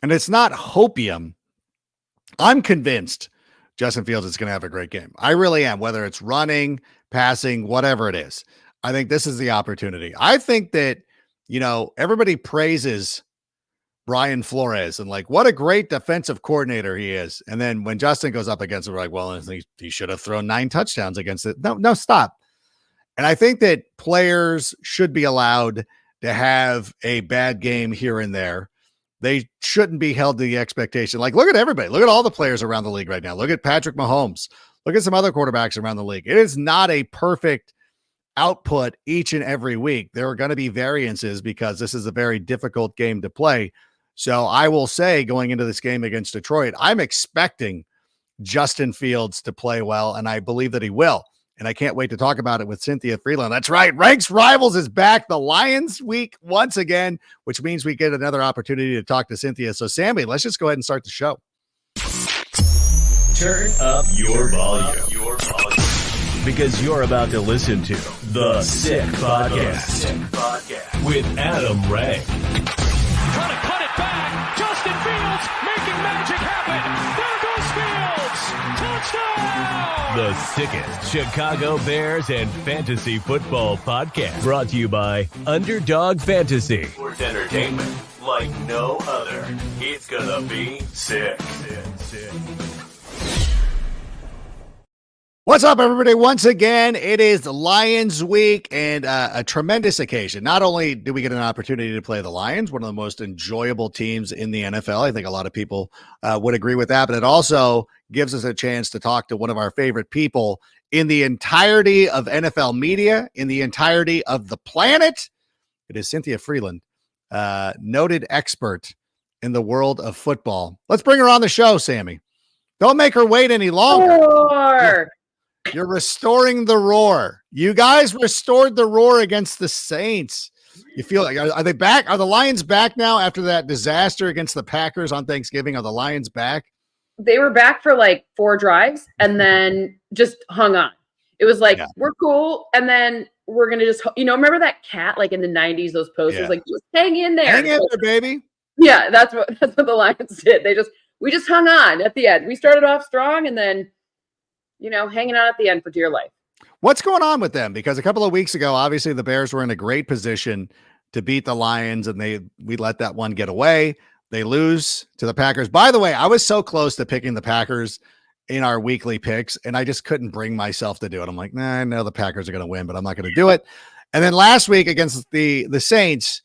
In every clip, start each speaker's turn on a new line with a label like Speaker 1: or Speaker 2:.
Speaker 1: and it's not hopium. I'm convinced Justin Fields is going to have a great game. I really am, whether it's running, passing, whatever it is. I think this is the opportunity. I think that, everybody praises Brian Flores and like, what a great defensive coordinator he is. And then when Justin goes up against it, we're like, well, he should have thrown 9 touchdowns against it. No, stop. And I think that players should be allowed to have a bad game here and there. They shouldn't be held to the expectation. Like, look at everybody. Look at all the players around the league right now. Look at Patrick Mahomes. Look at some other quarterbacks around the league. It is not a perfect output each and every week. There are going to be variances because this is a very difficult game to play. So I will say, going into this game against Detroit, I'm expecting Justin Fields to play well, and I believe that he will. And I can't wait to talk about it with Cynthia Frelund. That's right. Ranks Rivals is back. The Lions week once again, which means we get another opportunity to talk to Cynthia. So, Sammy, let's just go ahead and start the show.
Speaker 2: Turn up your volume. Because you're about to listen to The Sick Podcast with Adam Ray.
Speaker 3: Trying to cut it back. Justin Fields making magic happen. There goes Fields. Touchdown.
Speaker 2: The sickest Chicago Bears and fantasy football podcast. Brought to you by Underdog Fantasy. Sports entertainment like no other. It's gonna be sick.
Speaker 1: What's up, everybody? Once again, it is Lions week and a tremendous occasion. Not only do we get an opportunity to play the Lions, one of the most enjoyable teams in the NFL. I think a lot of people would agree with that, but it also gives us a chance to talk to one of our favorite people in the entirety of NFL media, in the entirety of the planet. It is Cynthia Frelund, noted expert in the world of football. Let's bring her on the show, Sammy. Don't make her wait any longer. You're restoring the roar. You guys restored the roar against the Saints. You feel like, are they back? Are the Lions back now after that disaster against the Packers on Thanksgiving? Are the Lions back?
Speaker 4: They were back for like 4 drives and then just hung on. It was like, we're cool. And then we're going to just, remember that cat, like in the 90s, those posters, like just hang in there.
Speaker 1: Hang in there, baby.
Speaker 4: Yeah. That's what the Lions did. We just hung on at the end. We started off strong and then, hanging out at the end for dear life.
Speaker 1: What's going on with them? Because a couple of weeks ago, obviously the Bears were in a great position to beat the Lions and we let that one get away. They lose to the Packers. By the way, I was so close to picking the Packers in our weekly picks and I just couldn't bring myself to do it. I'm like, nah, I know the Packers are going to win, but I'm not going to do it. And then last week against the Saints,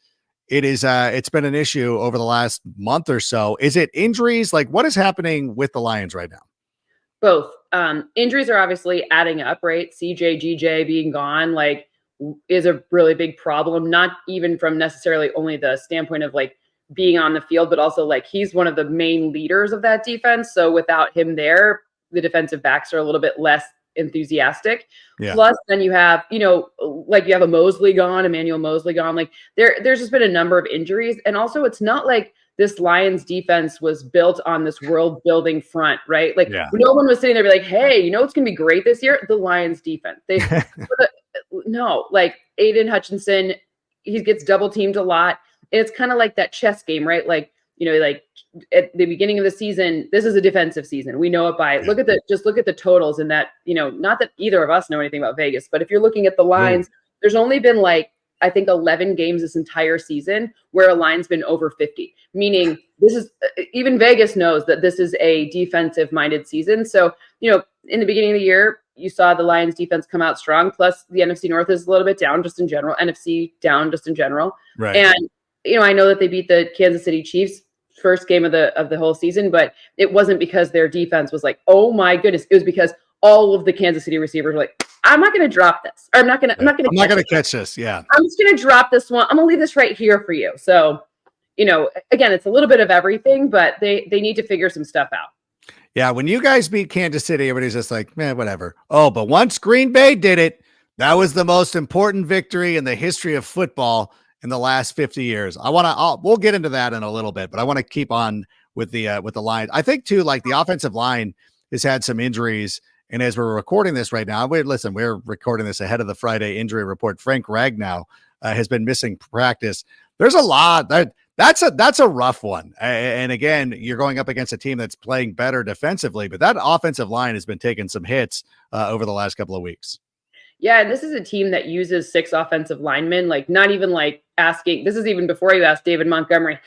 Speaker 1: it's been an issue over the last month or so. Is it injuries? Like, what is happening with the Lions right now?
Speaker 4: Both. Injuries are obviously adding up, right? CJ, GJ being gone, is a really big problem, not even from necessarily only the standpoint of being on the field, but also he's one of the main leaders of that defense. So without him there, the defensive backs are a little bit less enthusiastic. Yeah. Plus then you have, you have a Mosley gone, Emmanuel Mosley gone. There's just been a number of injuries. And also it's not like this Lions defense was built on this world building front, right? No one was sitting there be like, hey, it's going to be great this year. The Lions defense. Aiden Hutchinson, he gets double teamed a lot. It's kind of like that chess game, right? At the beginning of the season, this is a defensive season. We know it by look at the totals in that, not that either of us know anything about Vegas, but if you're looking at the lines, there's only been I think 11 games this entire season where a line's been over 50, meaning this is even Vegas knows that this is a defensive minded season. So, in the beginning of the year, you saw the Lions defense come out strong. Plus the NFC North is a little bit down just in general, NFC down just in general.
Speaker 1: Right.
Speaker 4: And, I know that they beat the Kansas City Chiefs first game of the whole season, but it wasn't because their defense was oh my goodness. It was because all of the Kansas City receivers were I'm not going to drop this. Or I'm not going to
Speaker 1: catch this. Yeah.
Speaker 4: I'm just going to drop this one. I'm going to leave this right here for you. So, again, it's a little bit of everything, but they need to figure some stuff out.
Speaker 1: Yeah. When you guys beat Kansas City, everybody's just like, man, whatever. Oh, but once Green Bay did it, that was the most important victory in the history of football in the last 50 years. We'll get into that in a little bit, but I want to keep on with the Lions. I think too, the offensive line has had some injuries. And as we're recording this right now, we're recording this ahead of the Friday injury report. Frank Ragnow has been missing practice. There's a lot. That's a rough one. And again, you're going up against a team that's playing better defensively, but that offensive line has been taking some hits over the last couple of weeks.
Speaker 4: Yeah, and this is a team that uses 6 offensive linemen, like not even like asking. This is even before you ask David Montgomery,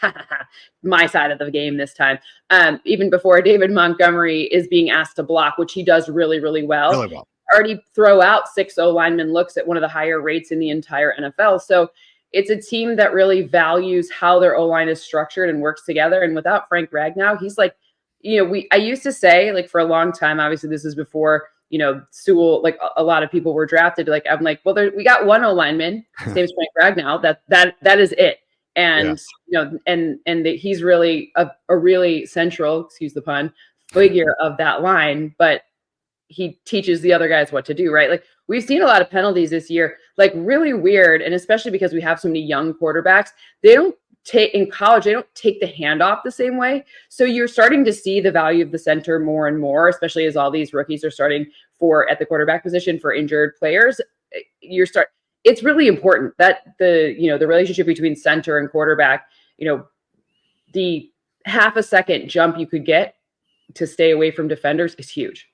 Speaker 4: my side of the game this time. Even before David Montgomery is being asked to block, which he does really, really well.
Speaker 1: Really well.
Speaker 4: Already throw out 6 O lineman looks at one of the higher rates in the entire NFL. So it's a team that really values how their O line is structured and works together. And without Frank Ragnow, he's like, I used to say, like, for a long time, obviously this is before, Sewell, like a lot of people were drafted. Like, I'm like, well, we got one O lineman, his name's Frank Ragnow. That is it. And, he's really a really central, excuse the pun, figure of that line. But he teaches the other guys what to do, right? Like, we've seen a lot of penalties this year, like really weird. And especially because we have so many young quarterbacks, in college, they don't take the handoff the same way. So you're starting to see the value of the center more and more, especially as all these rookies are starting at the quarterback position for injured players. It's really important that the relationship between center and quarterback, the half a second jump you could get to stay away from defenders is huge.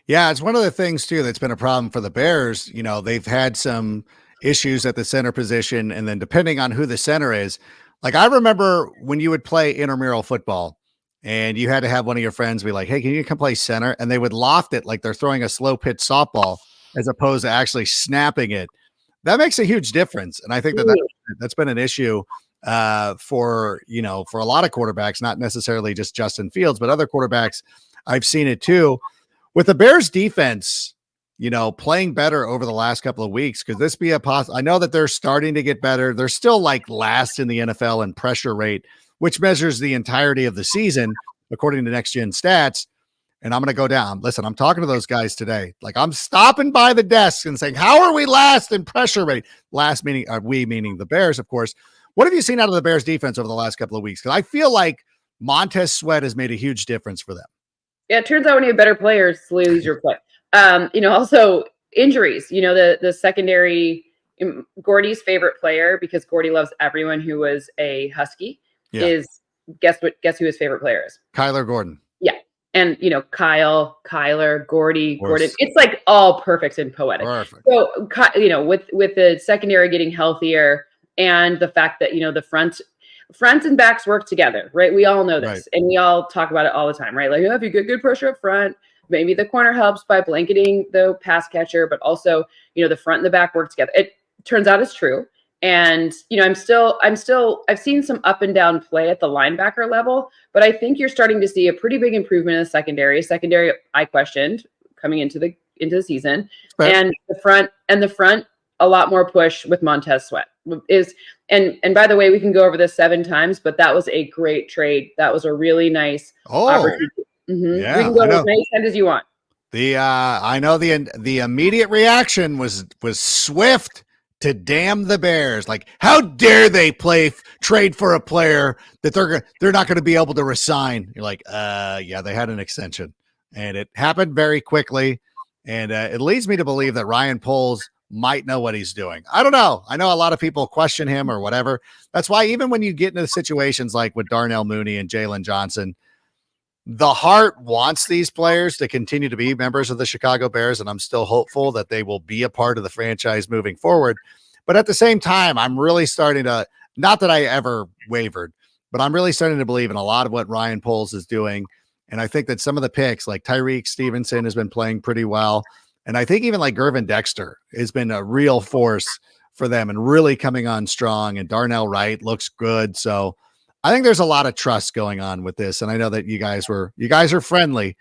Speaker 1: Yeah, it's one of the things too that's been a problem for the Bears. They've had some issues at the center position, and then depending on who the center is, like I remember when you would play intramural football and you had to have one of your friends be like, hey, can you come play center? And they would loft it like they're throwing a slow pitch softball as opposed to actually snapping it. That makes a huge difference. And I think that's been an issue for a lot of quarterbacks, not necessarily just Justin Fields, but other quarterbacks. I've seen it too. With the Bears defense, playing better over the last couple of weeks, could this be I know that they're starting to get better. They're still like last in the NFL in pressure rate, which measures the entirety of the season, according to Next Gen Stats. And I'm going to go down. Listen, I'm talking to those guys today. Like, I'm stopping by the desk and saying, how are we last in pressure rate? Last meaning, we meaning the Bears, of course. What have you seen out of the Bears defense over the last couple of weeks? Because I feel like Montez Sweat has made a huge difference for them.
Speaker 4: Yeah, it turns out when you have better players, lose your play. Also injuries, the secondary, Gordy's favorite player, because Gordy loves everyone who was a Husky, is guess who his favorite player is?
Speaker 1: Kyler Gordon.
Speaker 4: Yeah. And, Kyler, Gordy, Gordon, it's like all perfect and poetic.
Speaker 1: Perfect.
Speaker 4: So, with the secondary getting healthier and the fact that, the fronts and backs work together, right? We all know this, right. And we all talk about it all the time, right? Like, if you get good pressure up front, maybe the corner helps by blanketing the pass catcher, but also, the front and the back work together. It turns out it's true. And, I've seen some up and down play at the linebacker level, but I think you're starting to see a pretty big improvement in the secondary. Secondary, I questioned coming into the season, right. And the front, a lot more push with Montez Sweat and by the way, we can go over this 7 times, but that was a great trade. That was a really nice opportunity. Mm-hmm.
Speaker 1: Yeah,
Speaker 4: we can go as many times as you want.
Speaker 1: I know the immediate reaction was swift to damn the Bears. Like, how dare they trade for a player that they're not going to be able to resign? You're like, yeah, they had an extension, and it happened very quickly, and it leads me to believe that Ryan Poles might know what he's doing. I don't know. I know a lot of people question him or whatever. That's why even when you get into situations like with Darnell Mooney and Jalen Johnson, the heart wants these players to continue to be members of the Chicago Bears, and I'm still hopeful that they will be a part of the franchise moving forward. But at the same time, I'm really starting to, not that I ever wavered, but I'm really starting to believe in a lot of what Ryan Poles is doing. And I think that some of the picks, like Tyreek Stevenson, has been playing pretty well. And I think even like Gervin Dexter has been a real force for them and really coming on strong. And Darnell Wright looks good. So I think there's a lot of trust going on with this. And I know that you guys are friendly.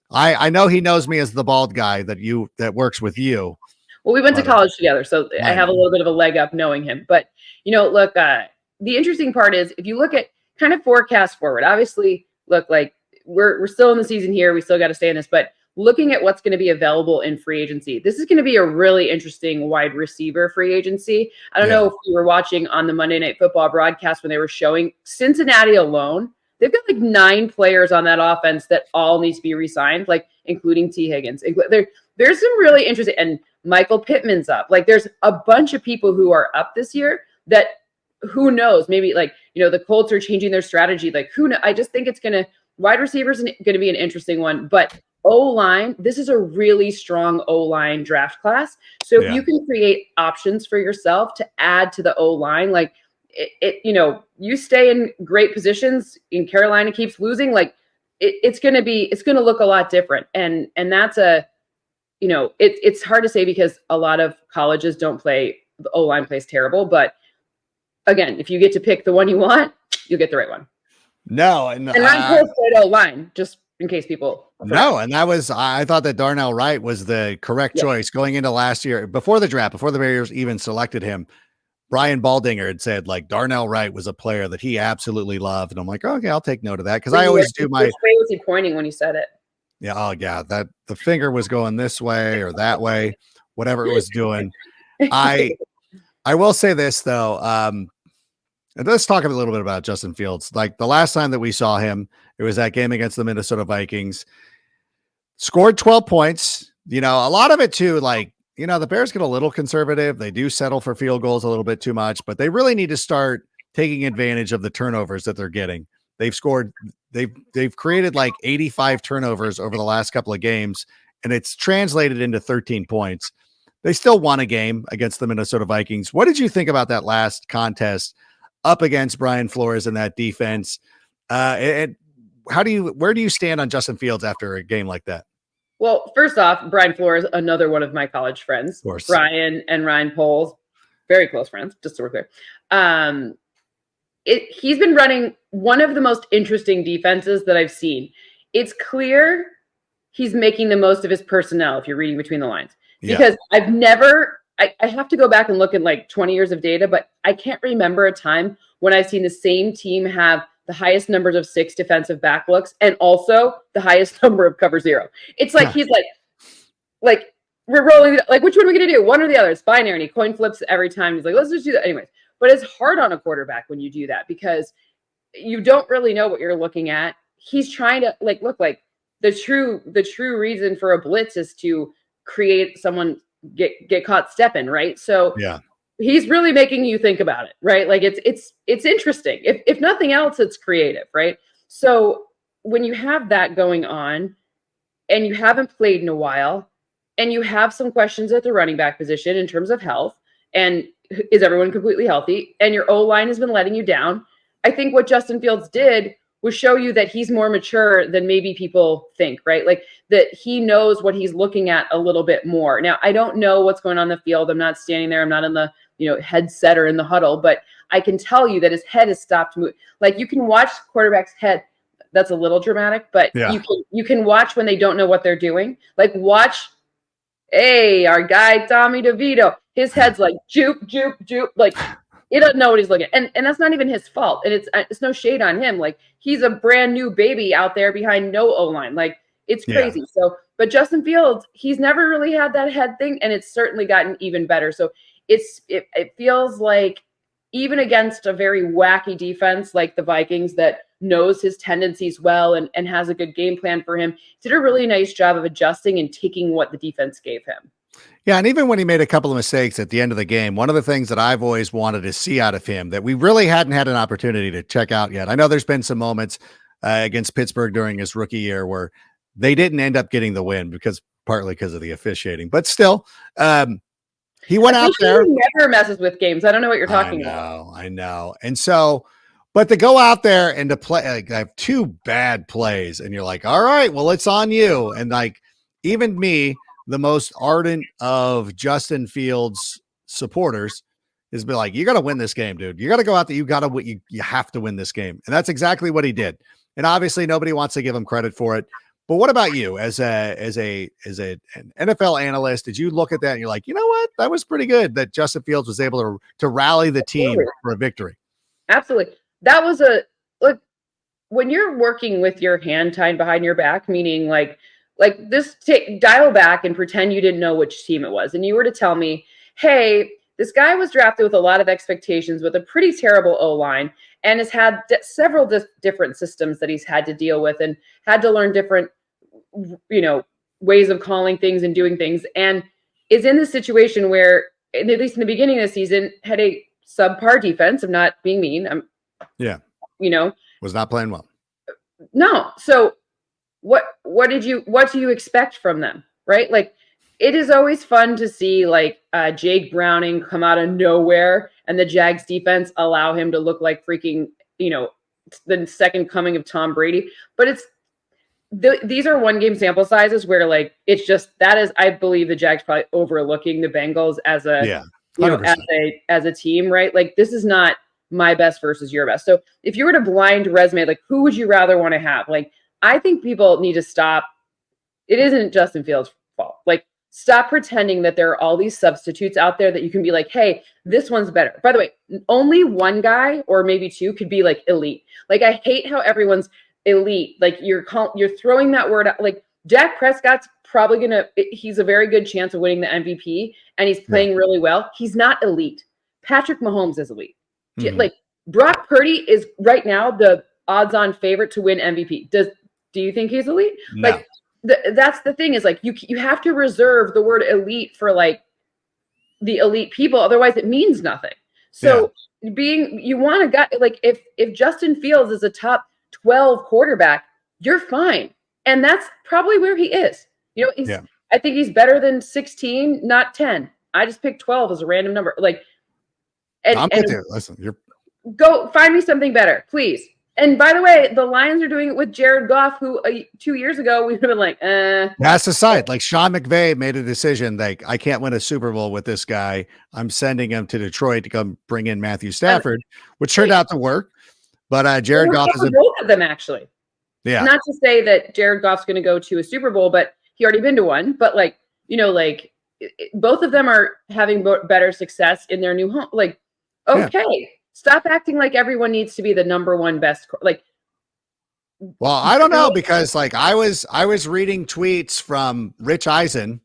Speaker 1: I know he knows me as the bald guy that works with you.
Speaker 4: Well, we went to college together, so I have a little bit of a leg up knowing him. But, look, the interesting part is if you look at kind of forecast forward, obviously, look, like we're still in the season here. We still got to stay in this. But looking at what's going to be available in free agency, this is going to be a really interesting wide receiver free agency. I don't know if you were watching on the Monday Night Football broadcast when they were showing Cincinnati alone. They've got like 9 players on that offense that all need to be re-signed, like including T. Higgins. There's some really interesting, and Michael Pittman's up. Like there's a bunch of people who are up this year who knows? Maybe like, the Colts are changing their strategy. Like who knows? I just think it's wide receivers going to be an interesting one, but O-line, this is a really strong O-line draft class. So if you can create options for yourself to add to the O-line, like you stay in great positions and Carolina keeps losing, like it's going to look a lot different. And that's it's hard to say because a lot of colleges don't play, the O-line plays terrible, but again, if you get to pick the one you want, you'll get the right one.
Speaker 1: No.
Speaker 4: And Ryan Cole played O-line, just in case people.
Speaker 1: No, and I thought that Darnell Wright was the correct choice going into last year. Before the draft, before the Bears even selected him, Brian Baldinger had said like Darnell Wright was a player that he absolutely loved. And I'm like, okay, I'll take note of that. Cause I always do my.
Speaker 4: Which way was he pointing when he said it?
Speaker 1: Yeah. Oh yeah. That the finger was going this way or that way, whatever it was doing. I will say this though. And let's talk a little bit about Justin Fields. Like the last time that we saw him, it was that game against the Minnesota Vikings. Scored 12 points. A lot of it too, like, the Bears get a little conservative. They do settle for field goals a little bit too much, but they really need to start taking advantage of the turnovers that they're getting. They've created like 85 turnovers over the last couple of games, and it's translated into 13 points. They still won a game against the Minnesota Vikings. What did you think about that last contest up against Brian Flores in that defense? And where do you stand on Justin Fields after a game like that?
Speaker 4: Well, first off, Brian Flores, another one of my college friends, Brian and Ryan Poles, very close friends, just so we're clear. He's been running one of the most interesting defenses that I've seen. It's clear he's making the most of his personnel, if you're reading between the lines, because I've never, I have to go back and look at like 20 years of data, but I can't remember a time when I've seen the same team have the highest numbers of 6 defensive back looks and also the highest number of cover 0. It's like he's like we're rolling, like which one are we gonna do? One or the other. It's binary, and he coin flips every time. He's like, let's just do that anyways. But it's hard on a quarterback when you do that because you don't really know what you're looking at. He's trying to look like the true reason for a blitz is to create someone get caught stepping, right? So he's really making you think about it, right? Like it's interesting. If nothing else, it's creative, right? So when you have that going on and you haven't played in a while and you have some questions at the running back position in terms of health and is everyone completely healthy and your O-line has been letting you down, I think what Justin Fields did was show you that he's more mature than maybe people think, right? Like that he knows what he's looking at a little bit more. Now, I don't know what's going on in the field. I'm not standing there. I'm not in the headset or in the huddle, but I can tell you that his head has stopped moving. Like you can watch quarterback's head. That's a little dramatic, but you can watch when they don't know what they're doing. Like watch, hey, our guy Tommy DeVito, his head's like juke, juke, juke. Like he doesn't know what he's looking at. And that's not even his fault. And it's no shade on him. Like he's a brand new baby out there behind no O-line. Like it's crazy. So, but Justin Fields, he's never really had that head thing, and it's certainly gotten even better. So it feels like even against a very wacky defense like the Vikings that knows his tendencies well and has a good game plan for him, did a really nice job of adjusting and taking what the defense gave him.
Speaker 1: Yeah, and even when he made a couple of mistakes at the end of the game, one of the things that I've always wanted to see out of him that we really hadn't had an opportunity to check out yet. I know there's been some moments against Pittsburgh during his rookie year where they didn't end up getting the win partly because of the officiating, but still, he went out there.
Speaker 4: Never messes with games. I don't know what you're talking about.
Speaker 1: I know. And so, but to go out there and to play, like, I have 2 bad plays, and you're like, all right, well, it's on you. And like, even me, the most ardent of Justin Fields supporters, has been like, you got to win this game, dude. You got to go out there. You have to win this game. And that's exactly what he did. And obviously nobody wants to give him credit for it. But what about you as an NFL analyst? Did you look at that and you're like, you know what? That was pretty good that Justin Fields was able to rally the team for a victory.
Speaker 4: Absolutely. That was look, when you're working with your hand tied behind your back, meaning like this, dial back and pretend you didn't know which team it was. And you were to tell me, hey, this guy was drafted with a lot of expectations with a pretty terrible O-line and has had several different systems that he's had to deal with and had to learn different, ways of calling things and doing things, and is in this situation where, at least in the beginning of the season, had a subpar defense. I'm not being mean.
Speaker 1: Was not playing well.
Speaker 4: No. So what do you expect from them? Right? Like, it is always fun to see like Jake Browning come out of nowhere and the Jags defense allow him to look like freaking, the second coming of Tom Brady. But these are 1-game sample sizes where like it's just that is, I believe the Jags probably overlooking the Bengals as a as a team, right? Like, this is not my best versus your best. So if you were to blind resume, like, who would you rather want to have? Like, I think people need to stop. It isn't Justin Fields' fault. Like, stop pretending that there are all these substitutes out there that you can be like, hey, this one's better. By the way, only one guy or maybe two could be like elite. Like, I hate how everyone's elite. Like, you're throwing that word out. Like, Dak Prescott's probably he's a very good chance of winning the MVP, and he's playing really well. He's not elite. Patrick Mahomes is elite. Mm-hmm. Like, Brock Purdy is right now the odds-on favorite to win MVP. Do you think he's elite?
Speaker 1: No.
Speaker 4: Like, that's the thing is, like, you have to reserve the word elite for like the elite people, otherwise it means nothing. So you want a guy like if Justin Fields is a top 12 quarterback, you're fine, and that's probably where he is. I think he's better than 16, not 10. I just picked 12 as a random number. Like,
Speaker 1: I'm with you. Listen,
Speaker 4: go find me something better, please. And by the way, the Lions are doing it with Jared Goff, who 2 years ago we would have been like,
Speaker 1: That's aside. Like, Sean McVay made a decision, like, I can't win a Super Bowl with this guy. I'm sending him to Detroit to come bring in Matthew Stafford, which turned out to work. But Jared Goff is
Speaker 4: both of them, actually.
Speaker 1: Yeah.
Speaker 4: Not to say that Jared Goff's going to go to a Super Bowl, but he already been to one. But like, both of them are having better success in their new home. Like, okay. Stop acting like everyone needs to be the number one best. Like,
Speaker 1: well, I don't know, because like I was reading tweets from Rich Eisen,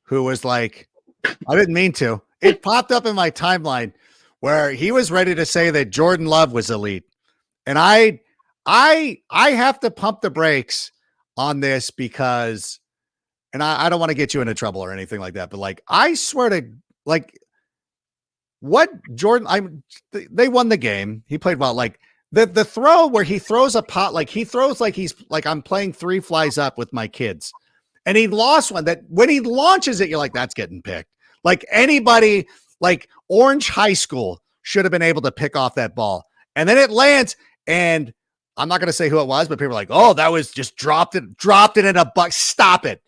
Speaker 1: who was like, I didn't mean to. It popped up in my timeline where he was ready to say that Jordan Love was elite, and I have to pump the brakes on this because, and I don't want to get you into trouble or anything like that, but like, I swear to, like, what Jordan, they won the game. He played well. Like, the throw where he throws a pot, like he throws like he's like, I'm playing 3 flies up with my kids, and he lost one that when he launches it, you're like, that's getting picked. Like, anybody, like Orange High School should have been able to pick off that ball, and then it lands, and I'm not going to say who it was, but people are like, oh, that was just dropped it in a buck. Stop it.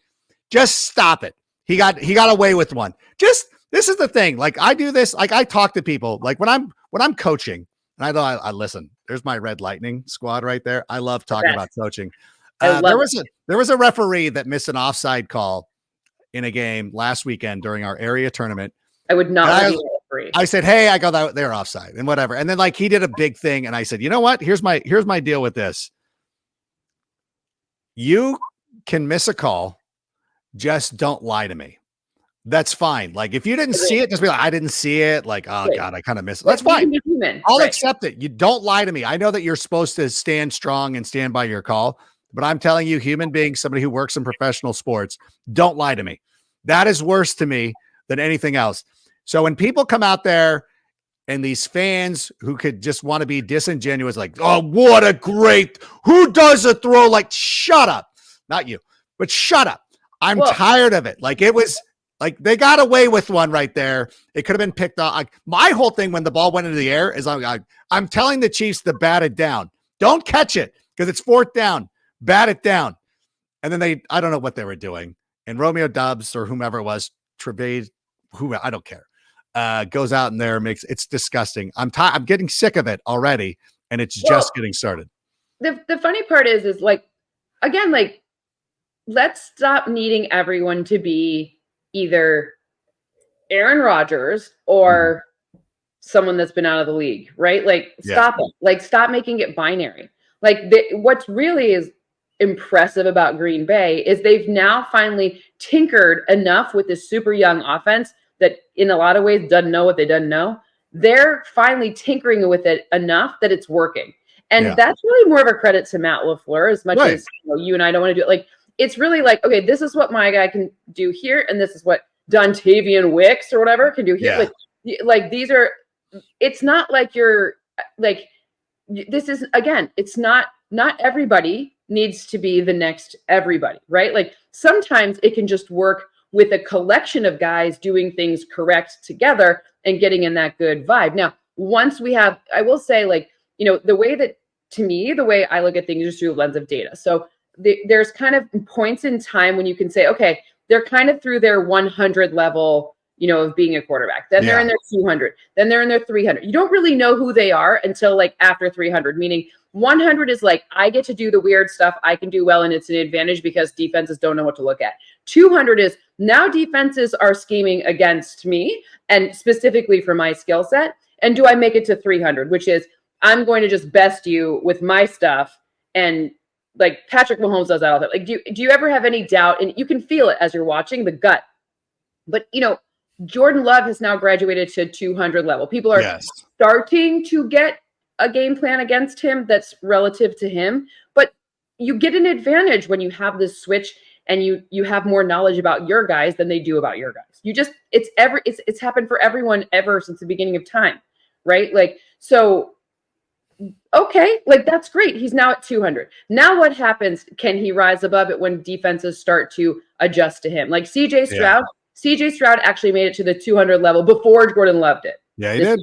Speaker 1: Just stop it. He got away with one. This is the thing. Like, I do this, like I talk to people, like when I'm coaching, and I listen, there's my Red Lightning squad right there. I love talking about coaching. There was a referee that missed an offside call in a game last weekend during our area tournament.
Speaker 4: I would not be a referee.
Speaker 1: I said, hey, I go, they're offside and whatever. And then like he did a big thing. And I said, you know what? Here's my deal with this. You can miss a call. Just don't lie to me. That's fine. Like, if you didn't see it, just be like, I didn't see it. Like, oh God, I kind of missed it. That's fine. I'll accept it. You don't lie to me. I know that you're supposed to stand strong and stand by your call, but I'm telling you, human being, somebody who works in professional sports, don't lie to me. That is worse to me than anything else. So when people come out there and these fans who could just want to be disingenuous, like, oh, what a great, who does a throw? Like, shut up. Not you, but shut up. I'm tired of it. Like, it was, like, they got away with one right there. It could have been picked off. Like, my whole thing when the ball went into the air is I'm telling the Chiefs to bat it down. Don't catch it because it's 4th down. Bat it down. And then I don't know what they were doing. And Romeo Doubs or whomever it was, Trevade, I don't care, goes out in there, it's disgusting. I'm getting sick of it already, and it's just getting started.
Speaker 4: The funny part is like, again, like, let's stop needing everyone to be either Aaron Rodgers or someone that's been out of the league, right? Like, stop it. Like, stop making it binary. Like, what's really is impressive about Green Bay is they've now finally tinkered enough with this super young offense that in a lot of ways doesn't know what they doesn't know. They're finally tinkering with it enough that it's working. And that's really more of a credit to Matt LaFleur, as much as you and I don't want to do it. Like, it's really like, okay, this is what my guy can do here, and this is what Dontavian Wicks or whatever can do here. Like these are it's not like you're like, this is, again, it's not everybody needs to be the next everybody, right? Like sometimes it can just work with a collection of guys doing things correct together and getting in that good vibe. Now, once we have, I will say, like, the way that, to me, the way I look at things is through a lens of data. So there's kind of points in time when you can say, okay, they're kind of through their 100 level, of being a quarterback. Then they're in their 200. Then they're in their 300. You don't really know who they are until like after 300, meaning 100 is like, I get to do the weird stuff I can do well, and it's an advantage because defenses don't know what to look at. 200 is now defenses are scheming against me and specifically for my skill set. And do I make it to 300, which is I'm going to just best you with my stuff. And like Patrick Mahomes does that all the time. Like, do you ever have any doubt? And you can feel it as you're watching the gut. But, Jordan Love has now graduated to 200 level. People are starting to get a game plan against him that's relative to him. But you get an advantage when you have this switch and you have more knowledge about your guys than they do about your guys. It's happened for everyone ever since the beginning of time, right? Like, so, okay, like that's great. He's now at 200. Now what happens? Can he rise above it when defenses start to adjust to him? Like CJ Stroud. CJ Stroud actually made it to the 200 level before Jordan Love did.
Speaker 1: Yeah, he did.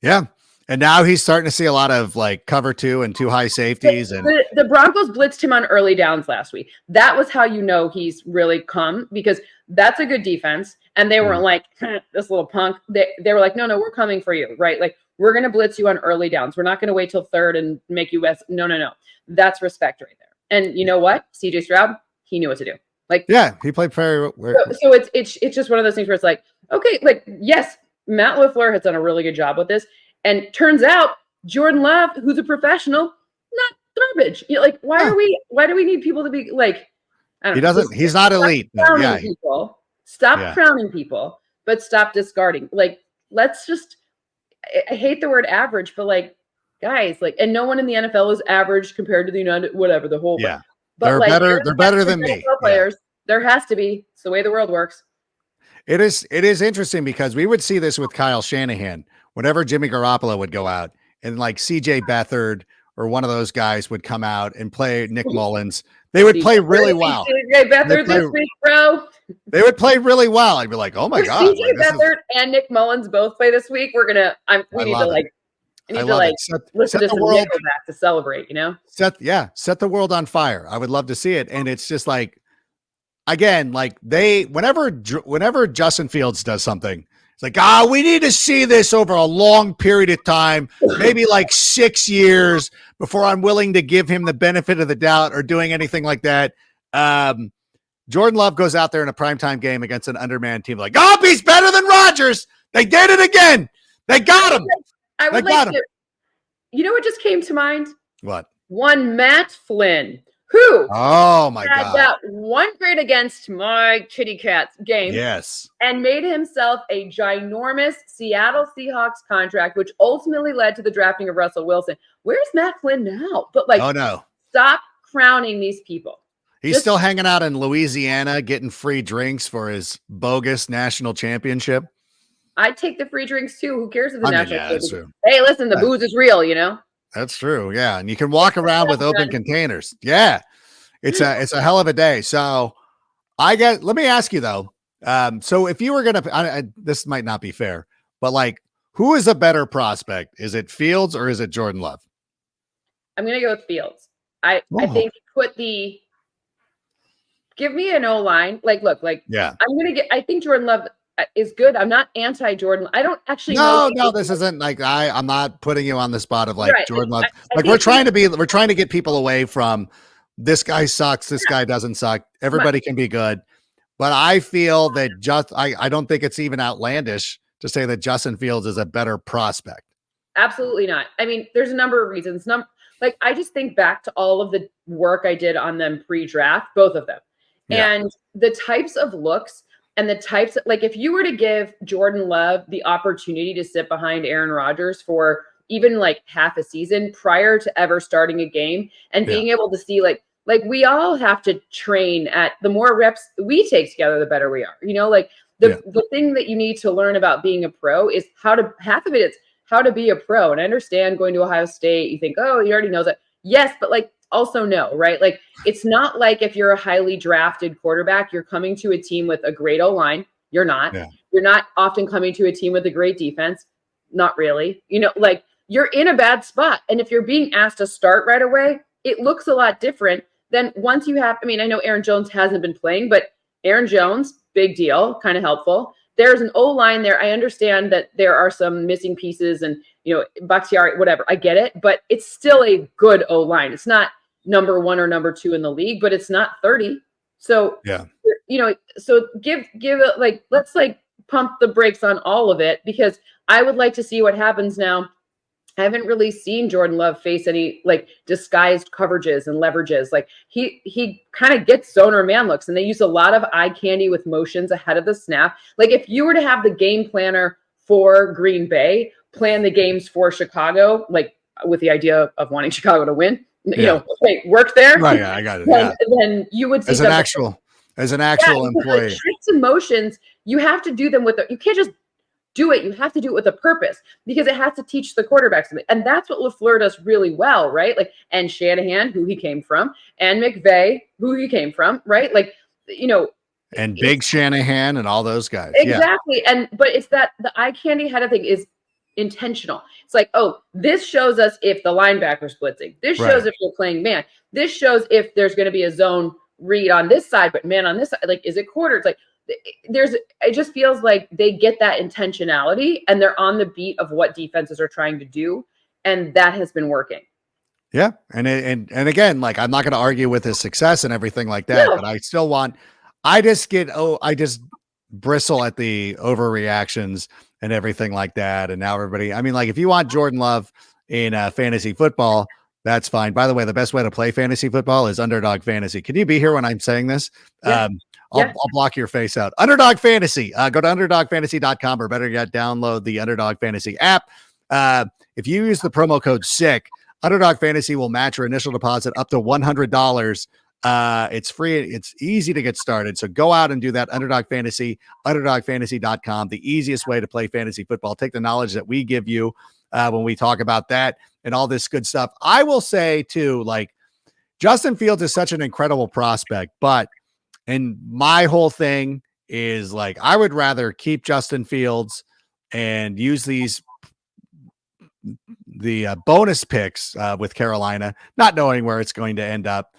Speaker 1: Yeah. And now he's starting to see a lot of like cover 2 and 2 high safeties. And
Speaker 4: the Broncos blitzed him on early downs last week. That was how he's really come, because that's a good defense. And they weren't like, this little punk. They were like, no, we're coming for you, right? Like, we're going to blitz you on early downs. We're not going to wait till third and make you West. No. That's respect right there. And you know what? CJ Stroud, he knew what to do. Like, yeah,
Speaker 1: he played very well.
Speaker 4: So it's just one of those things where it's like, okay, like, yes, Matt LaFleur has done a really good job with this. And turns out Jordan Love, who's a professional, not garbage. Like, why do we need people to be like, I don't know.
Speaker 1: He's not elite.
Speaker 4: Stop crowning people, but stop discarding. Like, let's just, I hate the word average, but like, guys, like, and no one in the NFL is average compared to the United, whatever, the whole.
Speaker 1: Yeah. But they're better than me.
Speaker 4: Players. There has to be. It's the way the world works.
Speaker 1: It is interesting because we would see this with Kyle Shanahan whenever Jimmy Garoppolo would go out and like CJ Beathard or one of those guys would come out and play Nick Mullins. They would play really well.
Speaker 4: CJ Beathard this week, bro.
Speaker 1: They would play really well. I'd be like, oh my God.
Speaker 4: CJ Beathard and Nick Mullins both play this week. We need to listen to some Nickelback to celebrate,
Speaker 1: Set the world on fire. I would love to see it. And it's just like, again, like whenever Justin Fields does something, it's like, we need to see this over a long period of time, maybe like 6 years before I'm willing to give him the benefit of the doubt or doing anything like that. Jordan Love goes out there in a primetime game against an undermanned team, like, he's better than Rodgers. They did it again. They got him.
Speaker 4: I would like to, what just came to mind?
Speaker 1: What?
Speaker 4: One Matt Flynn, who
Speaker 1: had
Speaker 4: that one great against my Kitty Cats game.
Speaker 1: Yes.
Speaker 4: And made himself a ginormous Seattle Seahawks contract, which ultimately led to the drafting of Russell Wilson. Where's Matt Flynn now? But stop crowning these people.
Speaker 1: He's still hanging out in Louisiana, getting free drinks for his bogus national championship.
Speaker 4: I'd take the free drinks too. Who cares if the national championship?
Speaker 1: True.
Speaker 4: Hey, listen, the booze is real,
Speaker 1: That's true. Yeah. And you can walk around with open containers. Yeah. It's a hell of a day. So let me ask you though. So if you were going to, this might not be fair, but like, who is a better prospect? Is it Fields or is it Jordan Love?
Speaker 4: I'm going to go with Fields. I think give me an O-line. I think Jordan Love is good. I'm not anti-Jordan. I don't actually know.
Speaker 1: No, this isn't like I'm not putting you on the spot of like Jordan Love. We're trying to get people away from this guy sucks, this guy doesn't suck. Everybody can be good. But I feel that I don't think it's even outlandish to say that Justin Fields is a better prospect.
Speaker 4: Absolutely not. I mean, there's a number of reasons. I just think back to all of the work I did on them pre-draft, both of them. Yeah. And the types of looks and the types of, like, if you were to give Jordan Love the opportunity to sit behind Aaron Rodgers for even like half a season prior to ever starting a game and being able to see like we all have to train at the more reps we take together, the better we are, The thing that you need to learn about being a pro is half of it is how to be a pro. And I understand going to Ohio State, you think, oh, you already know that. Yes, but like also no, right? Like it's not like if you're a highly drafted quarterback, you're coming to a team with a great O-line. You're not.
Speaker 1: Yeah.
Speaker 4: You're not often coming to a team with a great defense. Not really. Like you're in a bad spot. And if you're being asked to start right away, it looks a lot different than once you have. I mean, I know Aaron Jones hasn't been playing, but Aaron Jones, big deal, kind of helpful. There's an O-line there. I understand that there are some missing pieces and, Bakhtiari, whatever. I get it, but it's still a good O-line. It's not number 1 or number 2 in the league, but it's not 30. So, so give it like, let's like pump the brakes on all of it because I would like to see what happens now. I haven't really seen Jordan Love face any like disguised coverages and leverages. Like he kind of gets zone or man looks, and they use a lot of eye candy with motions ahead of the snap. Like if you were to have the game planner for Green Bay plan the games for Chicago, like with the idea of wanting Chicago to win, work there.
Speaker 1: Right, yeah, I got it.
Speaker 4: Then you would see
Speaker 1: as an actual employee.
Speaker 4: Tricks and motions, you have to do them you can't just do it. You have to do it with a purpose because it has to teach the quarterbacks something. And that's what LaFleur does really well, right? Like, and Shanahan, who he came from, and McVay, who he came from, right? Like,
Speaker 1: and Big Shanahan and all those guys.
Speaker 4: Exactly. Yeah. But it's that the eye candy head of thing is intentional. It's like, oh, this shows us if the linebacker's blitzing. This shows if you're playing man. This shows if there's going to be a zone read on this side, but man on this side. Like, is it quarter? It's like, it just feels like they get that intentionality and they're on the beat of what defenses are trying to do. And that has been working.
Speaker 1: Yeah. And again, like, I'm not going to argue with his success and everything like that, but I still I just bristle at the overreactions and everything like that. And now everybody, I mean, like if you want Jordan Love in fantasy football, that's fine. By the way, the best way to play fantasy football is Underdog Fantasy. Can you be here when I'm saying this? Yeah. I'll block your face out. Underdog Fantasy. Go to underdogfantasy.com or better yet, download the Underdog Fantasy app. If you use the promo code SICK, Underdog Fantasy will match your initial deposit up to $100. It's free. It's easy to get started. So go out and do that. Underdog Fantasy, underdogfantasy.com, the easiest way to play fantasy football. Take the knowledge that we give you when we talk about that and all this good stuff. I will say too, like Justin Fields is such an incredible prospect, and my whole thing is like, I would rather keep Justin Fields and use the bonus picks with Carolina, not knowing where it's going to end up.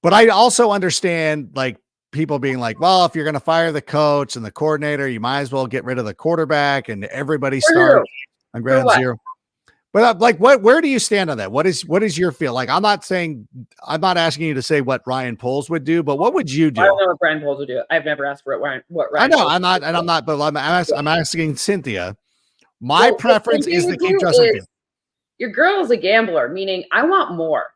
Speaker 1: But I also understand like people being like, well, if you're going to fire the coach and the coordinator, you might as well get rid of the quarterback and everybody start on ground zero. But like, where do you stand on that? What is your feel? Like, I'm not asking you to say what Ryan Poles would do, but what would you do?
Speaker 4: I don't know what Ryan Poles would do. I've never asked for what Ryan.
Speaker 1: I know, I'm asking Cynthia. My preference is to keep Justin Fields.
Speaker 4: Your girl is a gambler, meaning I want more.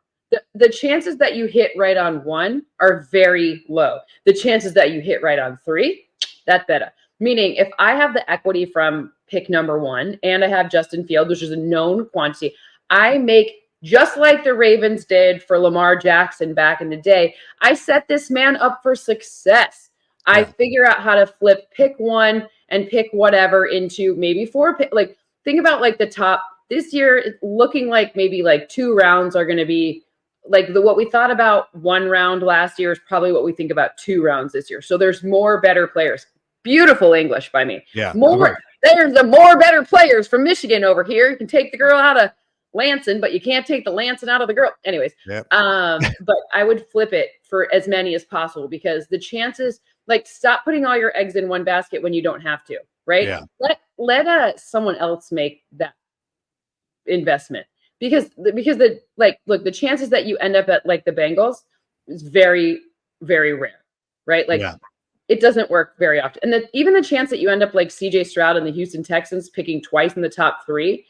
Speaker 4: The chances that you hit right on 1 are very low. The chances that you hit right on 3, that's better. Meaning if I have the equity from pick number 1 and I have Justin Fields, which is a known quantity, I make just like the Ravens did for Lamar Jackson back in the day. I set this man up for success. I figure out how to flip pick 1 and pick whatever into maybe 4. Like think about like the top this year, it's looking like maybe like 2 rounds are going to be like what we thought about 1 round last year is probably what we think about 2 rounds this year. So there's more better players. Beautiful English by me.
Speaker 1: Yeah.
Speaker 4: There's the more better players from Michigan over here. You can take the girl out of Lansing, but you can't take the Lansing out of the girl. Anyways, but I would flip it for as many as possible because the chances, like, stop putting all your eggs in one basket when you don't have to, right?
Speaker 1: Yeah.
Speaker 4: Let someone else make that investment because the chances that you end up at like the Bengals is very, very rare, right? Like it doesn't work very often. And even the chance that you end up like CJ Stroud and the Houston Texans picking twice in the top 3,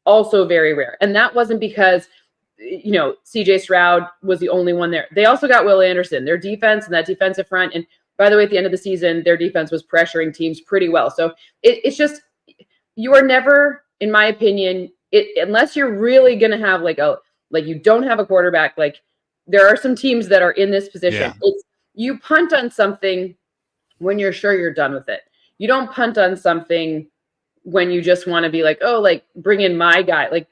Speaker 4: also very rare. And that wasn't because, CJ Stroud was the only one there. They also got Will Anderson, their defense and that defensive front. And by the way, at the end of the season, their defense was pressuring teams pretty well. So it's just, you are never, in my opinion, unless you're really going to have you don't have a quarterback, like there are some teams that are in this position. It's, you punt on something when you're sure you're done with it. You don't punt on something when you just want to be like, oh, like bring in my guy. Like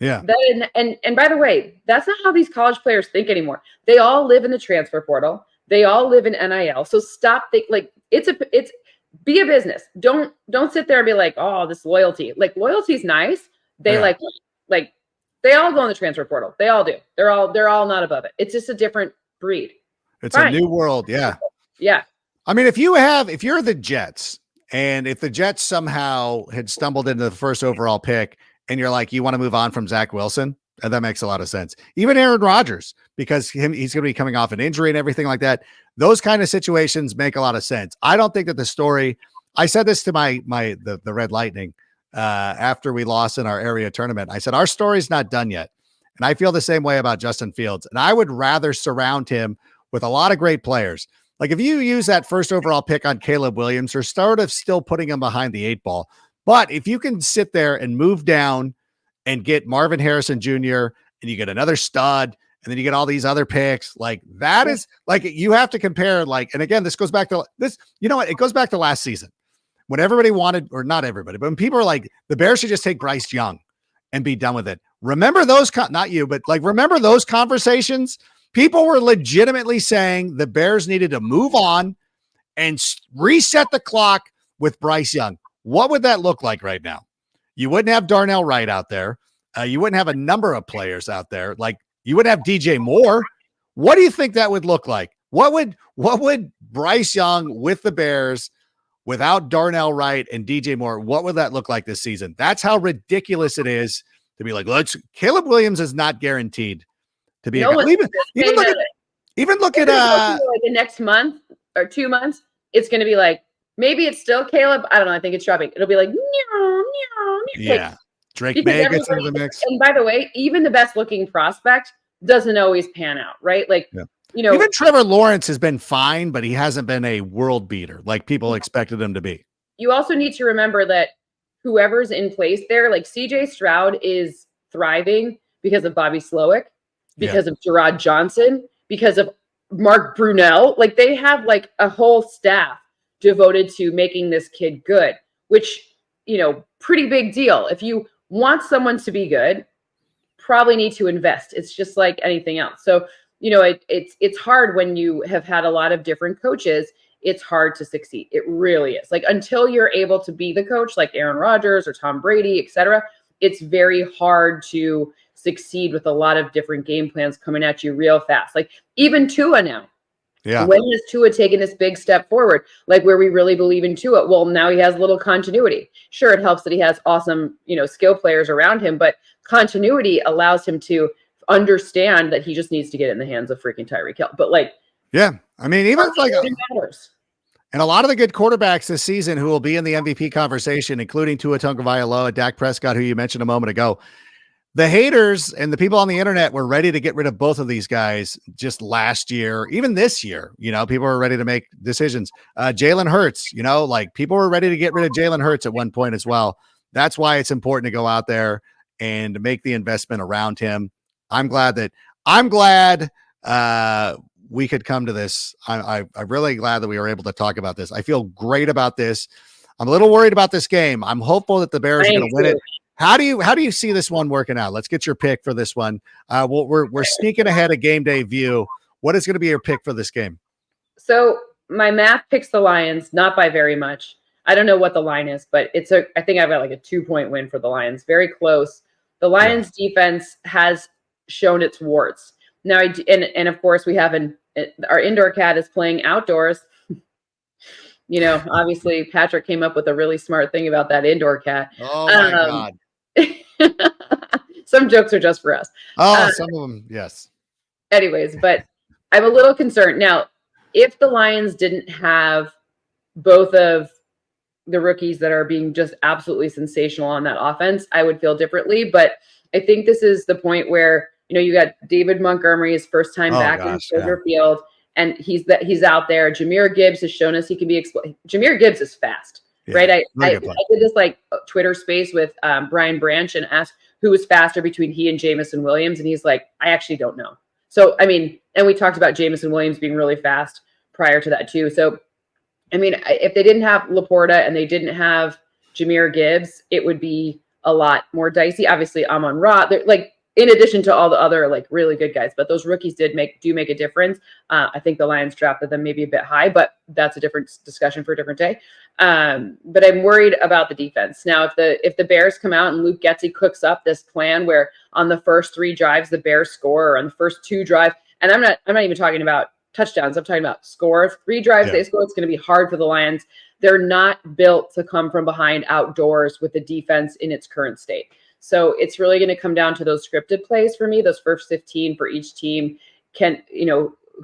Speaker 1: Yeah.
Speaker 4: that, and by the way, that's not how these college players think anymore. They all live in the transfer portal. They all live in NIL. So stop like it's be a business. Don't sit there and be like, oh, this loyalty. Like loyalty is nice. They like they all go in the transfer portal. They all do. They're all not above it. It's just a different breed.
Speaker 1: It's a new world. Yeah.
Speaker 4: Yeah.
Speaker 1: I mean, if you're the Jets, and if the Jets somehow had stumbled into the first overall pick and you're like, you want to move on from Zach Wilson, and that makes a lot of sense. Even Aaron Rodgers, because he's going to be coming off an injury and everything like that. Those kind of situations make a lot of sense. I don't think that the story, I said this to the Red Lightning after we lost in our area tournament. I said, our story's not done yet. And I feel the same way about Justin Fields. And I would rather surround him with a lot of great players. Like if you use that first overall pick on Caleb Williams, you're sort of still putting him behind the 8 ball. But if you can sit there and move down and get Marvin Harrison Jr. and you get another stud, and then you get all these other picks, like that is like, you have to compare, like, and again, this goes back to this, you know what? It goes back to last season when everybody wanted, or not everybody, but when people are like, the Bears should just take Bryce Young and be done with it. Remember those, not you, but like, remember those conversations? People were legitimately saying the Bears needed to move on and reset the clock with Bryce Young. What would that look like right now? You wouldn't have Darnell Wright out there. You wouldn't have a number of players out there. Like you wouldn't have DJ Moore. What do you think that would look like? What would Bryce Young with the Bears without Darnell Wright and DJ Moore? What would that look like this season? That's how ridiculous it is to be like, Caleb Williams is not guaranteed to be even look at
Speaker 4: like the next month or 2 months, it's going to be like, maybe it's still Caleb. I don't know. I think it's dropping. It'll be like,
Speaker 1: yeah. Drake May gets into the mix.
Speaker 4: And by the way, even the best looking prospect doesn't always pan out, right? Like, you know,
Speaker 1: even Trevor Lawrence has been fine, but he hasn't been a world beater like people expected him to be.
Speaker 4: You also need to remember that whoever's in place there, like CJ Stroud is thriving because of Bobby Slowick, because of Gerard Johnson, because of Mark Brunell. Like they have like a whole staff devoted to making this kid good, which, you know, pretty big deal. If you want someone to be good, probably need to invest. It's just like anything else. So, you know, it's hard when you have had a lot of different coaches. It's hard to succeed. It really is. Like until you're able to be the coach like Aaron Rodgers or Tom Brady, etc., it's very hard to succeed with a lot of different game plans coming at you real fast. Like even Tua now.
Speaker 1: Yeah.
Speaker 4: When has Tua taken this big step forward? Like where we really believe in Tua? Well, now he has a little continuity. Sure, it helps that he has awesome, you know, skill players around him, but continuity allows him to understand that he just needs to get in the hands of freaking Tyreek Hill. But like,
Speaker 1: yeah, I mean, even like
Speaker 4: it matters.
Speaker 1: And a lot of the good quarterbacks this season who will be in the MVP conversation, including Tua Tagovailoa, Dak Prescott, who you mentioned a moment ago. The haters and the people on the internet were ready to get rid of both of these guys just last year, even this year. You know, people were ready to make decisions. Jalen Hurts, you know, like people were ready to get rid of Jalen Hurts at one point as well. That's why it's important to go out there and make the investment around him. I'm glad we could come to this. I'm really glad that we were able to talk about this. I feel great about this. I'm a little worried about this game. I'm hopeful that the Bears are going to win it. How do you see this one working out? Let's get your pick for this one. We're sneaking ahead a game day view. What is going to be your pick for this game?
Speaker 4: So my math picks the Lions, not by very much. I don't know what the line is, but I think I've got like a 2-point win for the Lions. Very close. The Lions defense has shown its warts. Now, and of course we have our indoor cat is playing outdoors. You know, obviously Patrick came up with a really smart thing about that indoor cat.
Speaker 1: Oh my God.
Speaker 4: Some jokes are just for us.
Speaker 1: Some of them, yes.
Speaker 4: Anyways, but I'm a little concerned. Now, if the Lions didn't have both of the rookies that are being just absolutely sensational on that offense, I would feel differently. But I think this is the point where, you know, you got David Montgomery, his first time back in Soldier Field, and he's out there. Jahmyr Gibbs has shown us he can be Jahmyr Gibbs is fast. Yeah, right. I did this like Twitter space with Brian Branch and asked who was faster between he and Jamison Williams. And he's like, I actually don't know. So, I mean, and we talked about Jamison Williams being really fast prior to that too. So I mean, if they didn't have Laporta and they didn't have Jahmyr Gibbs, it would be a lot more dicey. Obviously, Amon-Ra, they're like, in addition to all the other like really good guys, but those rookies do make a difference. I think the Lions drafted them maybe a bit high, but that's a different discussion for a different day. But I'm worried about the defense. Now, if the Bears come out and Luke Getsy cooks up this plan where on the first 3 drives the Bears score, or on the first 2 drives, and I'm not even talking about touchdowns, I'm talking about scores. 3 drives they score, it's going to be hard for the Lions. They're not built to come from behind outdoors with the defense in its current state. So it's really going to come down to those scripted plays for me, those first 15 for each team.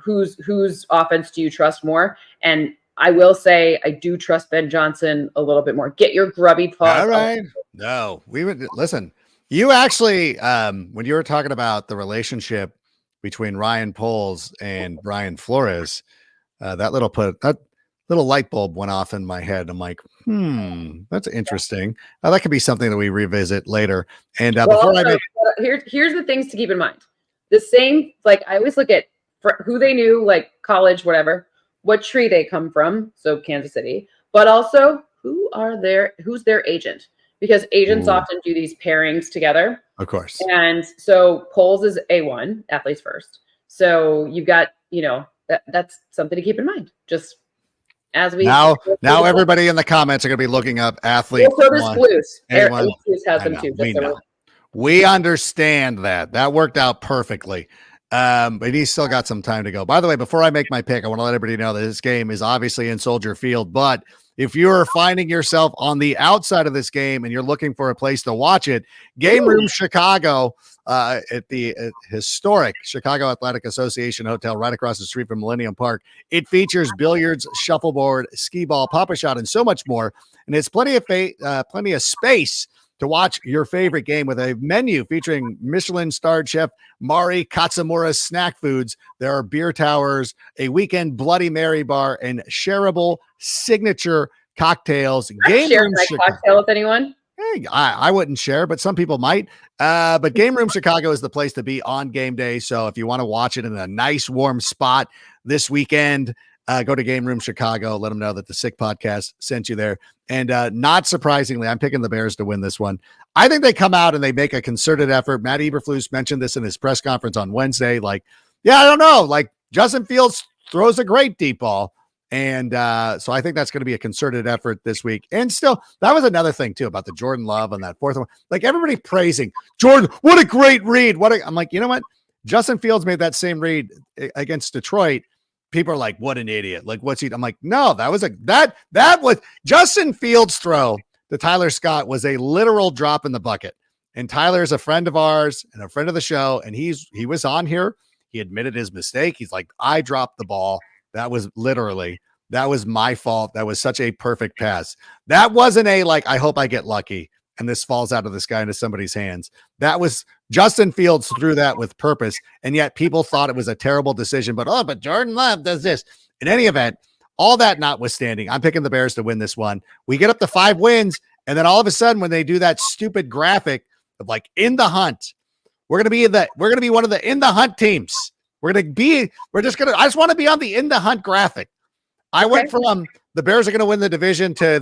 Speaker 4: Whose offense do you trust more? And I will say I do trust Ben Johnson a little bit more. Get your grubby paws.
Speaker 1: All right. No, we would listen. You actually, when you were talking about the relationship between Ryan Poles and Brian Flores, that little light bulb went off in my head. I'm like, that's interesting. That could be something that we revisit later. And
Speaker 4: here's the things to keep in mind. The same, like I always look at who they knew, like college, whatever, what tree they come from. So Kansas City, but also who's their agent, because agents often do these pairings together.
Speaker 1: Of course.
Speaker 4: And so Poles is A1, athletes first. So you've got, that's something to keep in mind. Just as we
Speaker 1: now everybody in the comments are going to be looking up athlete.
Speaker 4: So does Flus. Flus has them too.
Speaker 1: We understand that. That worked out perfectly. But he's still got some time to go. By the way, before I make my pick, I want to let everybody know that this game is obviously in Soldier Field, but if you're finding yourself on the outside of this game and you're looking for a place to watch it, Game Room Chicago at the historic Chicago Athletic Association Hotel right across the street from Millennium Park. It features billiards, shuffleboard, skee ball, papa shot, and so much more. And it's plenty of space to watch your favorite game with a menu featuring Michelin-starred chef Mari Katsumura's snack foods. There are beer towers, a weekend Bloody Mary bar, and shareable signature cocktails.
Speaker 4: Game Room cocktail with anyone?
Speaker 1: Hey, I wouldn't share, but some people might. But Game Room Chicago is the place to be on game day. So if you want to watch it in a nice warm spot this weekend, go to Game Room Chicago. Let them know that the Sick Podcast sent you there. And not surprisingly, I'm picking the Bears to win this one. I think they come out and they make a concerted effort. Matt Eberflus mentioned this in his press conference on Wednesday. Like, I don't know. Like, Justin Fields throws a great deep ball. And so I think that's going to be a concerted effort this week. And still, that was another thing, too, about the Jordan Love on that fourth one. Like, everybody praising Jordan. What a great read. I'm like, you know what? Justin Fields made that same read against Detroit. People are like, what an idiot. Like, what's he? I'm like, no, that was Justin Fields' throw to Tyler Scott was a literal drop in the bucket. And Tyler is a friend of ours and a friend of the show. And he was on here. He admitted his mistake. He's like, I dropped the ball. That was my fault. That was such a perfect pass. That wasn't I hope I get lucky and this falls out of the sky into somebody's hands. That was Justin Fields threw that with purpose. And yet people thought it was a terrible decision, but Jordan Love does this. In any event, all that notwithstanding, I'm picking the Bears to win this one. We get up to 5 wins. And then all of a sudden, when they do that stupid graphic of like in the hunt, we're going to be one of the in the hunt teams. I just want to be on the in the hunt graphic. I went from the Bears are going to win the division to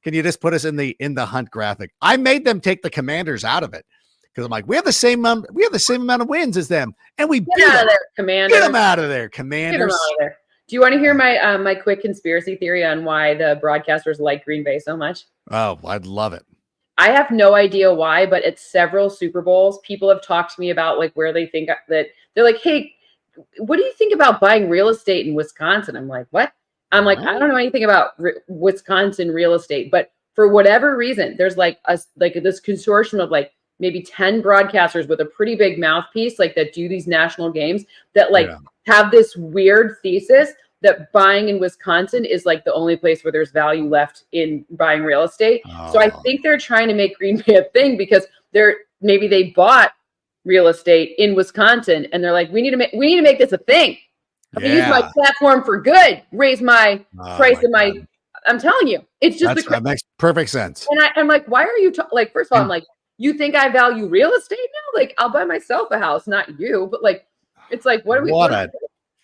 Speaker 1: can you just put us in the hunt graphic? I made them take the Commanders out of it because I'm like, we have the same amount of wins as them, and we beat them. Commanders. Get them out of there, Commanders.
Speaker 4: Do you want to hear my my quick conspiracy theory on why the broadcasters like Green Bay so much?
Speaker 1: Oh, I'd love it.
Speaker 4: I have no idea why, but at several Super Bowls, people have talked to me about like where they think that they're like, hey, what do you think about buying real estate in Wisconsin? I'm like, what? I'm like, I don't know anything about Wisconsin real estate, but for whatever reason, there's like this consortium of like maybe 10 broadcasters with a pretty big mouthpiece, like that do these national games that have this weird thesis that buying in Wisconsin is like the only place where there's value left in buying real estate. Oh. So I think they're trying to make Green Bay a thing because maybe they bought real estate in Wisconsin and they're like, we need to make this a thing. I'm gonna use my platform for good, raise my price of my. I'm telling you, it's just
Speaker 1: that makes perfect sense.
Speaker 4: And I'm like, why are you like? First of all, I'm like, you think I value real estate now? Like, I'll buy myself a house, not you. But like, it's like, what are we?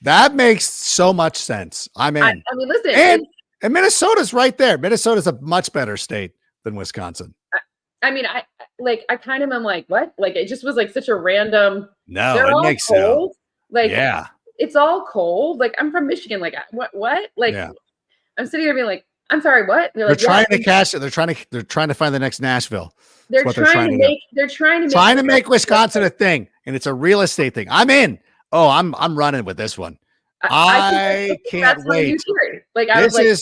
Speaker 1: That makes so much sense. I'm in.
Speaker 4: I mean, listen,
Speaker 1: And Minnesota's right there. Minnesota's a much better state than Wisconsin.
Speaker 4: I mean, I kind of am like, what? Like, it just was like such a random.
Speaker 1: No,
Speaker 4: They're
Speaker 1: it
Speaker 4: all
Speaker 1: makes
Speaker 4: cold.
Speaker 1: sense.
Speaker 4: Like,
Speaker 1: Yeah.
Speaker 4: it's all cold. Like, I'm from Michigan. Like, what? Like, I'm sitting there being like, I'm sorry, what?
Speaker 1: They're trying to cash it. They're trying to find the next Nashville.
Speaker 4: They're trying to
Speaker 1: make Wisconsin a thing, and it's a real estate thing. I'm in. Oh, I'm running with this one. I can't wait.
Speaker 4: Like, I was like,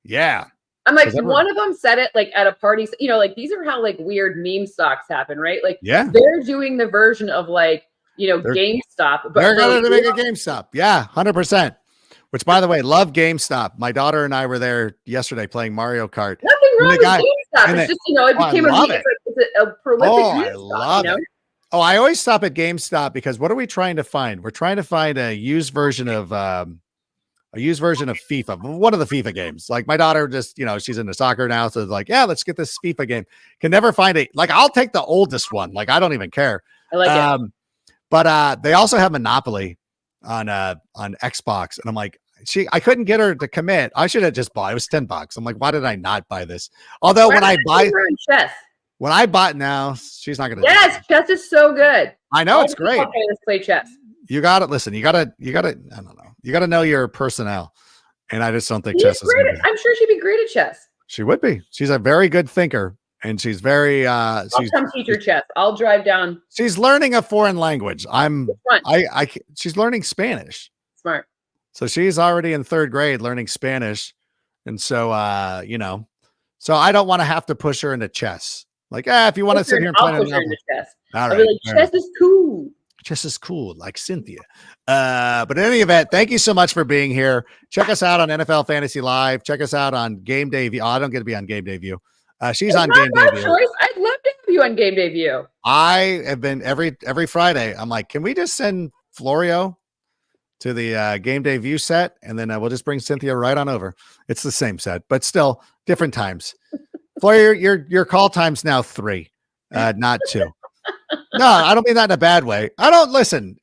Speaker 1: yeah.
Speaker 4: I'm like, one of them said it like at a party. You know, like these are how like weird meme stocks happen, right? Like, they're doing the version of like, you know, GameStop. But
Speaker 1: they're going to make a GameStop. Yeah, 100%. Which, by the way, love GameStop. My daughter and I were there yesterday playing Mario Kart.
Speaker 4: Nothing wrong with GameStop. It's just, you know, it became a prolific.
Speaker 1: I love it. Oh, I always stop at GameStop because what are we trying to find? We're trying to find a used version of FIFA, one of the FIFA games. Like my daughter just, you know, she's into soccer now. So it's like, yeah, let's get this FIFA game. Can never find it. Like I'll take the oldest one. Like I don't even care.
Speaker 4: I like it.
Speaker 1: But they also have Monopoly on Xbox. And I'm like, I couldn't get her to commit. I should have just bought it. It was $10. I'm like, why did I not buy this? Although when I buy now, she's not going to.
Speaker 4: Yes, chess is so good.
Speaker 1: I know it's great.
Speaker 4: Let's play chess.
Speaker 1: You got to listen. You got to, I don't know. You got to know your personnel. And I just don't think chess is good.
Speaker 4: I'm sure she'd be great at chess.
Speaker 1: She would be. She's a very good thinker. And she's very,
Speaker 4: I'll come teach her chess. I'll drive down.
Speaker 1: She's learning a foreign language. She's learning Spanish.
Speaker 4: Smart.
Speaker 1: So she's already in 3rd grade learning Spanish. And so, you know, so I don't want to have to push her into chess. Like, if you want to sit here and play
Speaker 4: into chess.
Speaker 1: All
Speaker 4: right. Like, chess is cool.
Speaker 1: Chess is cool, like Cynthia. But in any event, thank you so much for being here. Check us out on NFL Fantasy Live. Check us out on Game Day View. Oh, I don't get to be on Game Day View. She's on Game Day View.
Speaker 4: I'd love to have you on Game Day View.
Speaker 1: I have been every Friday. I'm like, can we just send Florio to the Game Day View set, and then we'll just bring Cynthia right on over. It's the same set, but still different times. Florio, your call time's now 3, not 2. No, I don't mean that in a bad way. I don't listen.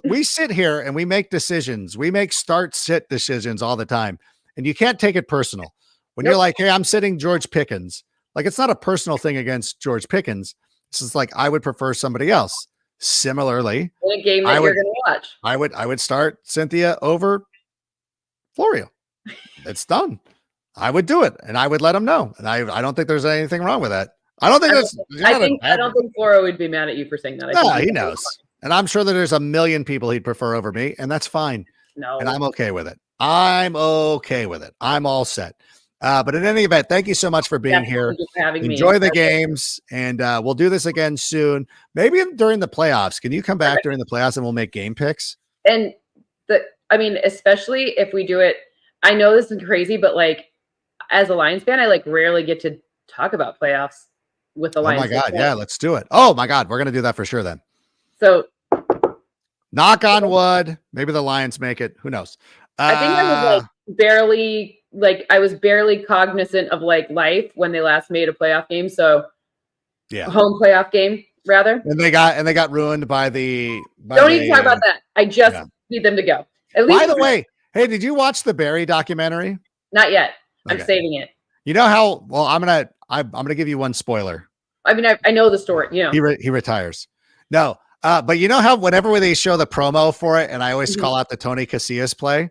Speaker 1: We sit here and we make decisions. We make start-sit decisions all the time, and you can't take it personal. When you're like, hey, I'm sitting George Pickens. Like, it's not a personal thing against George Pickens. It's just like, I would prefer somebody else. Similarly,
Speaker 4: in a game that you're going to watch,
Speaker 1: I would start Cynthia over Florio. It's done. I would do it, and I would let him know. And I don't think there's anything wrong with that. I don't think
Speaker 4: I don't think Florio would be mad at you for saying that.
Speaker 1: No, he knows. And I'm sure that there's a million people he'd prefer over me, and that's fine.
Speaker 4: No.
Speaker 1: And I'm okay with it. I'm all set. But in any event, thank you so much for being here. Enjoy the games, and we'll do this again soon. Maybe during the playoffs. Can you come back during the playoffs and we'll make game picks?
Speaker 4: And especially if we do it, I know this is crazy, but like as a Lions fan, I like rarely get to talk about playoffs with the Lions.
Speaker 1: Oh my God. Yeah, let's do it. Oh my God. We're going to do that for sure then.
Speaker 4: So
Speaker 1: knock on wood. Maybe the Lions make it. Who knows?
Speaker 4: I think I was barely cognizant of like life when they last made a playoff game. So
Speaker 1: yeah,
Speaker 4: home playoff game rather.
Speaker 1: And they got ruined by the.
Speaker 4: Don't even talk about that. I just need them to go. At least.
Speaker 1: By the way, hey, did you watch the Barry documentary?
Speaker 4: Not yet. Okay. I'm saving it.
Speaker 1: You know how? Well, I'm gonna give you one spoiler.
Speaker 4: I mean, I know the story. You know,
Speaker 1: he retires. No, but you know how whenever they show the promo for it, and I always call out the Tony Casillas play.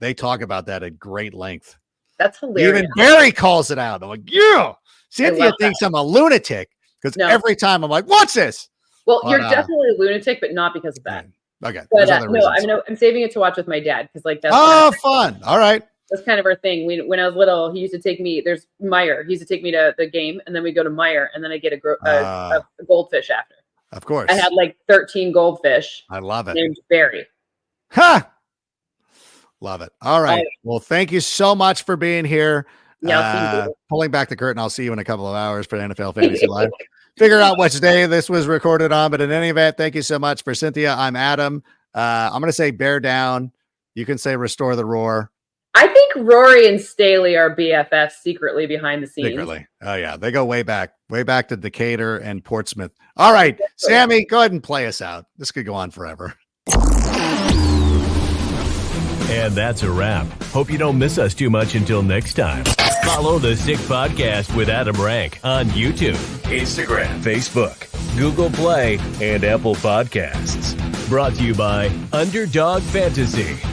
Speaker 1: They talk about that at great length.
Speaker 4: That's hilarious.
Speaker 1: Even Barry calls it out. I'm like, yeah. Cynthia thinks I'm a lunatic because every time I'm like, what's this?
Speaker 4: Well, you're definitely a lunatic, but not because of that.
Speaker 1: Okay.
Speaker 4: But I'm saving it to watch with my dad because like that's
Speaker 1: fun. All right.
Speaker 4: That's kind of our thing. When I was little, he used to take me. There's Meyer. He used to take me to the game, and then we go to Meyer, and then I get a goldfish after.
Speaker 1: Of course.
Speaker 4: I had like 13 goldfish.
Speaker 1: I love it.
Speaker 4: Named Barry.
Speaker 1: Ha! Love it. All right. Well, thank you so much for being here.
Speaker 4: Yeah,
Speaker 1: pulling back the curtain. I'll see you in a couple of hours for NFL Fantasy Live. Figure out which day this was recorded on. But in any event, thank you so much for Cynthia. I'm Adam. I'm going to say bear down. You can say restore the roar.
Speaker 4: I think Rory and Staley are BFFs secretly behind the scenes.
Speaker 1: Secretly. Oh, yeah. They go way back to Decatur and Portsmouth. All right. Sammy, go ahead and play us out. This could go on forever.
Speaker 2: And that's a wrap. Hope you don't miss us too much until next time. Follow the Sick Podcast with Adam Rank on YouTube, Instagram, Facebook, Google Play, and Apple Podcasts. Brought to you by Underdog Fantasy.